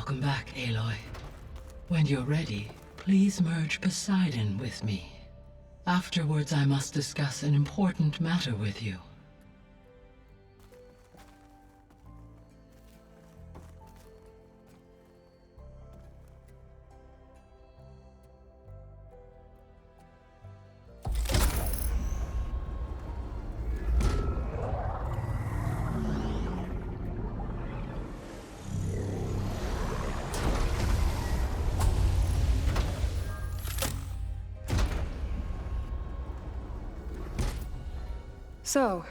Welcome back, Aloy. When you're ready, please merge Poseidon with me. Afterwards, I must discuss an important matter with you. So,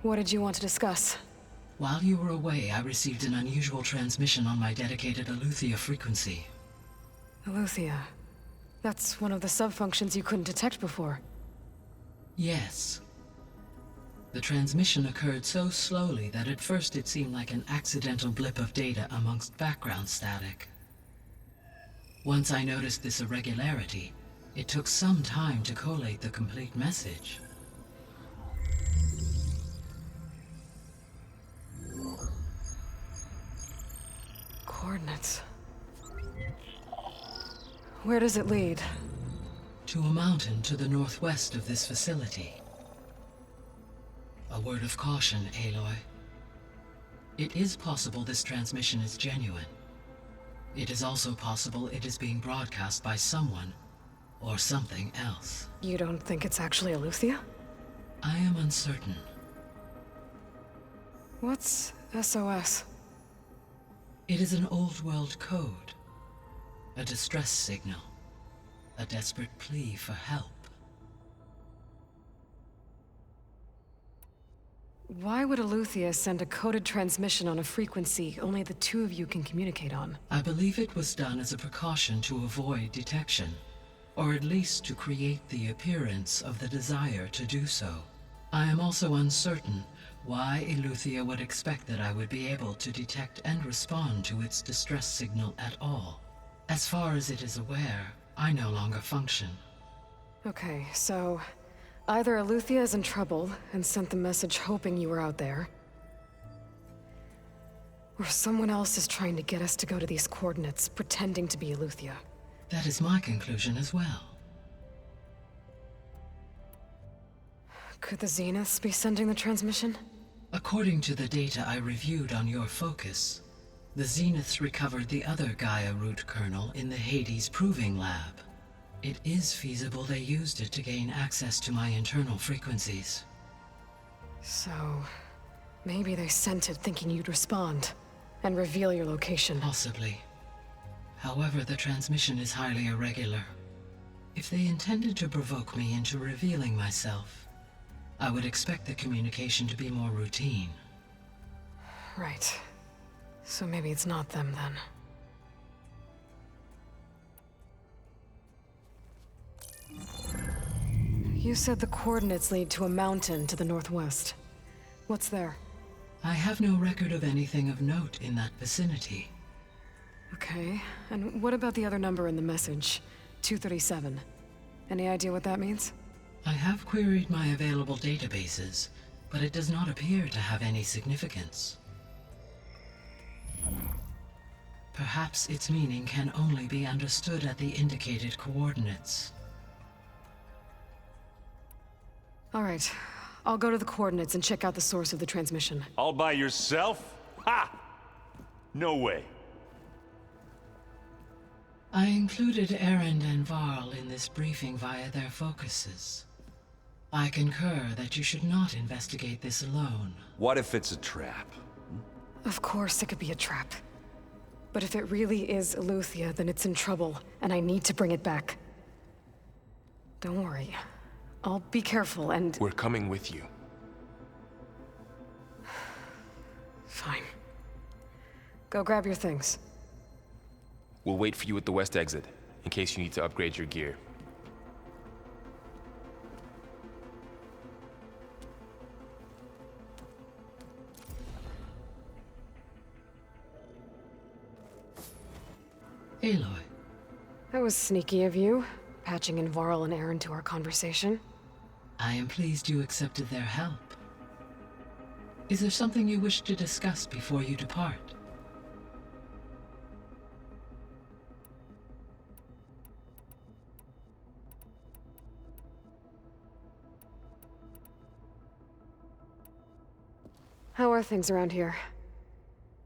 what did you want to discuss? While you were away, I received an unusual transmission on my dedicated Aletheia frequency. Aletheia. That's one of the sub-functions you couldn't detect before. Yes. The transmission occurred so slowly that at first it seemed like an accidental blip of data amongst background static. Once I noticed this irregularity, it took some time to collate the complete message. Coordinates. Where does it lead? To a mountain to the northwest of this facility. A word of caution, Aloy. It is possible this transmission is genuine. It is also possible it is being broadcast by someone or something else. You don't think it's actually Aletheia? I am uncertain. What's SOS? It is an old-world code. A distress signal. A desperate plea for help. Why would Aletheia send a coded transmission on a frequency only the two of you can communicate on? I believe it was done as a precaution to avoid detection, or at least to create the appearance of the desire to do so. I am also uncertain why Aletheia would expect that I would be able to detect and respond to its distress signal at all. As far as it is aware, I no longer function. Okay, so either Aletheia is in trouble and sent the message hoping you were out there, or someone else is trying to get us to go to these coordinates, pretending to be Aletheia. That is my conclusion as well. Could the Zeniths be sending the transmission? According to the data I reviewed on your focus, the Zeniths recovered the other Gaia root kernel in the Hades Proving Lab. It is feasible they used it to gain access to my internal frequencies. So, maybe they sent it thinking you'd respond and reveal your location. Possibly. However, the transmission is highly irregular. If they intended to provoke me into revealing myself, I would expect the communication to be more routine. Right. So maybe it's not them then. You said the coordinates lead to a mountain to the northwest. What's there? I have no record of anything of note in that vicinity. Okay, and what about the other number in the message? 237. Any idea what that means? I have queried my available databases, but it does not appear to have any significance. Perhaps its meaning can only be understood at the indicated coordinates. All right, I'll go to the coordinates and check out the source of the transmission. All by yourself? Ha! No way. I included Erend and Varl in this briefing via their focuses. I concur that you should not investigate this alone. What if it's a trap? Of course it could be a trap. But if it really is Aletheia, then it's in trouble, and I need to bring it back. Don't worry. I'll be careful and... We're coming with you. Fine. Go grab your things. We'll wait for you at the west exit, in case you need to upgrade your gear. Aloy. That was sneaky of you, patching in Varl and Aaron to our conversation. I am pleased you accepted their help. Is there something you wish to discuss before you depart? How are things around here?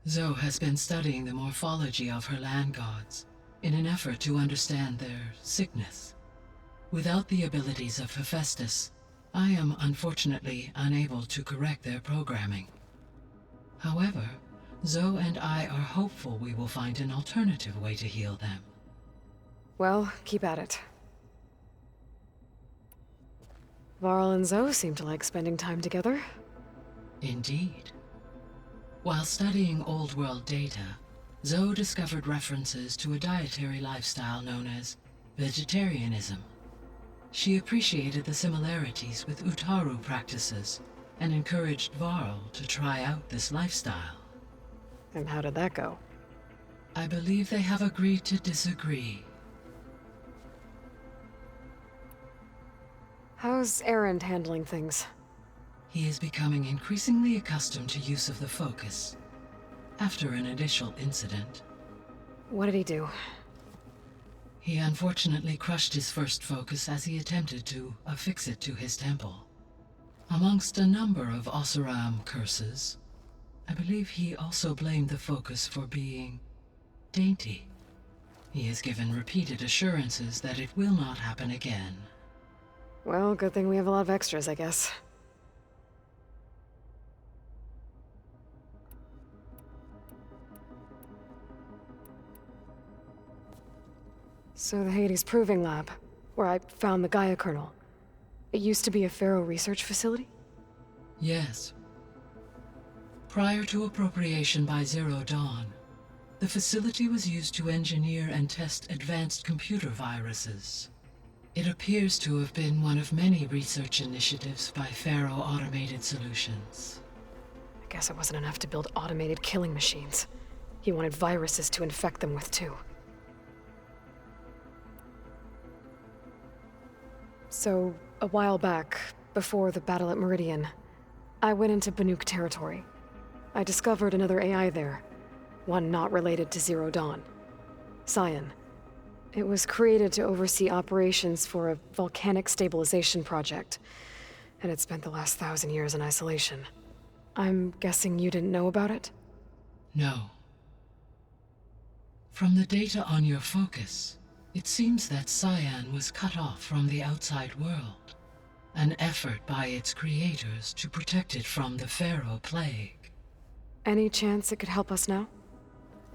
Zoe has been studying the morphology of her land gods in an effort to understand their sickness. Without the abilities of Hephaestus, I am unfortunately unable to correct their programming. However, Zoe and I are hopeful we will find an alternative way to heal them. Well, keep at it. Varl and Zoe seem to like spending time together. Indeed. While studying Old World data, Zoe discovered references to a dietary lifestyle known as vegetarianism. She appreciated the similarities with Utaru practices and encouraged Varl to try out this lifestyle. And how did that go? I believe they have agreed to disagree. How's Erend handling things? He is becoming increasingly accustomed to use of the focus, after an initial incident. What did he do? He unfortunately crushed his first focus as he attempted to affix it to his temple. Amongst a number of Oseram curses, I believe he also blamed the focus for being dainty. He has given repeated assurances that it will not happen again. Well, good thing we have a lot of extras, I guess. So the Hades Proving Lab, where I found the Gaia kernel. It used to be a Pharaoh research facility? Yes. Prior to appropriation by Zero Dawn, the facility was used to engineer and test advanced computer viruses. It appears to have been one of many research initiatives by Pharaoh Automated Solutions. I guess it wasn't enough to build automated killing machines. He wanted viruses to infect them with, too. So, a while back, before the battle at Meridian, I went into Banuk territory. I discovered another AI there, one not related to Zero Dawn. Cyan. It was created to oversee operations for a volcanic stabilization project, and it spent the last 1,000 years in isolation. I'm guessing you didn't know about it? No. From the data on your focus, it seems that Cyan was cut off from the outside world, an effort by its creators to protect it from the Pharaoh plague. Any chance it could help us now?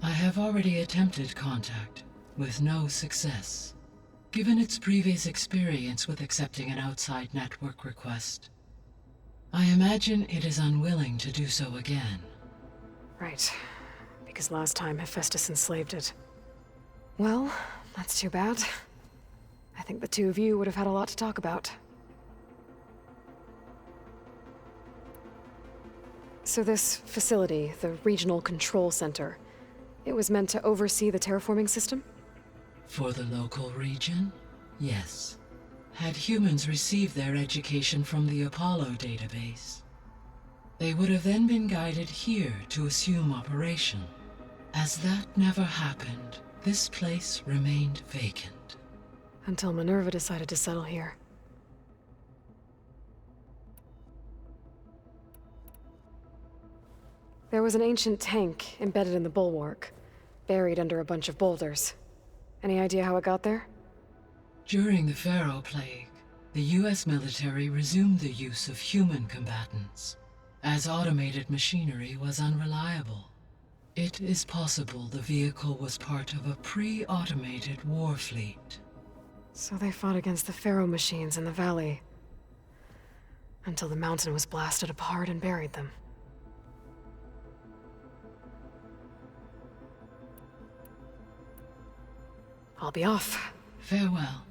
I have already attempted contact, with no success. Given its previous experience with accepting an outside network request, I imagine it is unwilling to do so again. Right. Because last time Hephaestus enslaved it. Well, that's too bad. I think the two of you would have had a lot to talk about. So this facility, the Regional Control Center, it was meant to oversee the terraforming system? For the local region, yes. Had humans received their education from the Apollo database, they would have then been guided here to assume operation. As that never happened, this place remained vacant. Until Minerva decided to settle here. There was an ancient tank embedded in the bulwark, buried under a bunch of boulders. Any idea how it got there? During the Pharaoh plague, the US military resumed the use of human combatants, as automated machinery was unreliable. It is possible the vehicle was part of a pre-automated war fleet. So they fought against the Pharaoh machines in the valley, until the mountain was blasted apart and buried them. I'll be off. Farewell.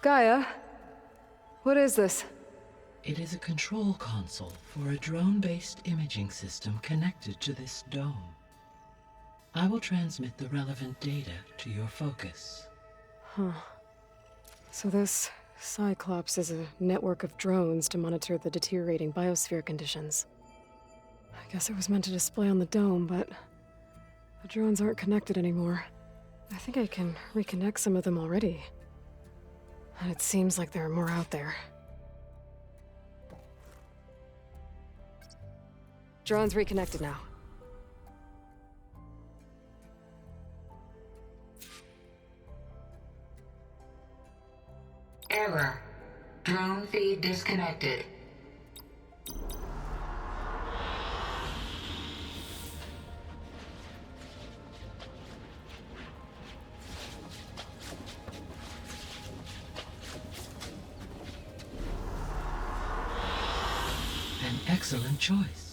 Gaia, what is this? It is a control console for a drone-based imaging system connected to this dome. I will transmit the relevant data to your focus. Huh. So this Cyclops is a network of drones to monitor the deteriorating biosphere conditions. I guess it was meant to display on the dome, but the drones aren't connected anymore. I think I can reconnect some of them already. And it seems like there are more out there. Drone's reconnected now. Error. Drone feed disconnected. An excellent choice.